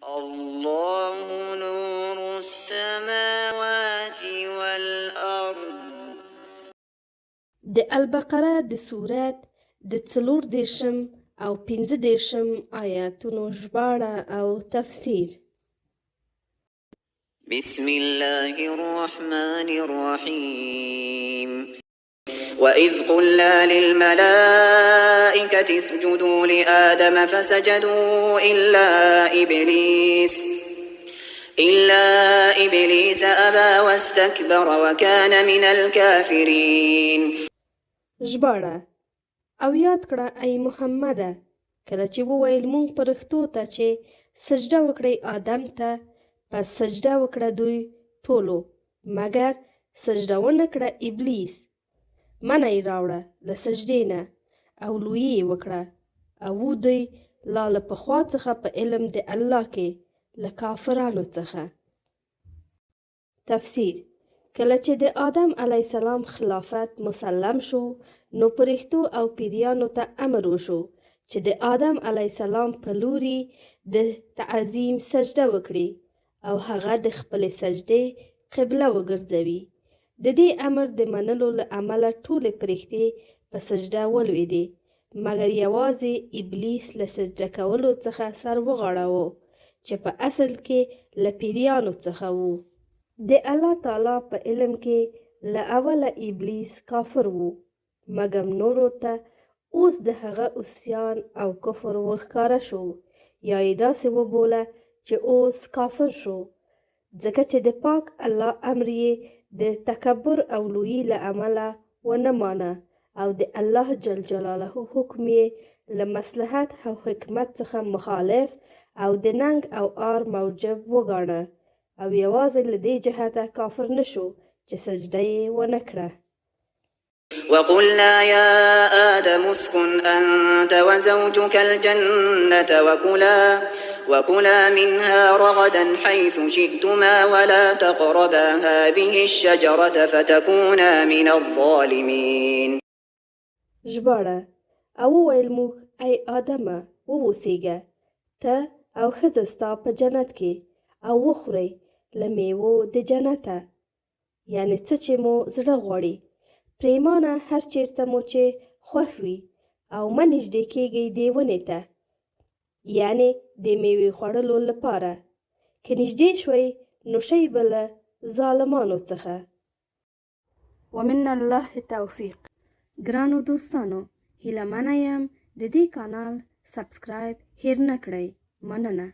الله نور السماوات والأرض. د البقره د سورت د 34 او 15 آیاتونو ژباړه او تفسیر. بسم الله الرحمن الرحيم. وإذ قلنا للملائكة اسجدوا لآدم فسجدوا إلا إبليس أبى واستكبر وكان من الكافرين. ژباړه او یاد کړه ای محمده کله چې وویل مونږ پرښتو ته چې سجده وکړئ آدم ته، پس سجده وکړه دوی ټولو مګر سجده ونه کړه ابلیس. منع یې راوړه له سجدې نه او لویي یې وکړه او دوی لا له پخوا څخه په علم د الله کې له کافرانو څخه. تفسیر. کله چې د آدم علیه السلام خلافت مسلم شو نو پرښتو او پیریانو ته امر وشو چې د آدم علیه السلام په لوري د تعظیم سجده وکړي او هغه د خپلې سجدې قبله وګرځوي. د دې امر د منلو له امله ټولې پرښتې په سجده ولوېدې مګر یوازې ابلیس له سجده کولو څخه سر وغاړاوه چې په اصل کې له پیریانو څخه و. د الله تعالی په علم کې له اوله ابلیس کافر و مګر نورو ته اوس د هغه عصیان او کفر ورښکاره شو یا یې داسې وبوله چې اوس کافر شو ځکه چې د پاک الله امر یې د تکبر او لویي له امله ونه مانه او د الله جل جلاله حکم یې له مصلحت او حکمت څخه مخالف او د ننګ او آر موجب وګاڼه او یوازې له دې جهته کافر نشو چې سجده یې ونه کړه. وقلنا يا آدم اسكن أنت وزوجك الجنة وكلا منها رغدا حيث شئتما ولا تقربا هذه الشجرة فتكونا من الظالمين. ژباړه او وویل موږ ای آدمه ووسیږه ته او ښځه ستا په جنت کې او وخورئ له میوو د جنته، یعنې څه چې مو زړه غواړي، پریمانه هر چیرته مو چې خوښ وي او مه نږدې کیږئ دې ونې ته، یعنې د میوې خوړلو لپاره. که نږدې شوئ نو شئ به له ظالمانو څخه. ومن الله توفیق. ګرانو دوستانو هیله منه یم د دې کانال سبسکرایب هیر نه کړئ. مننه.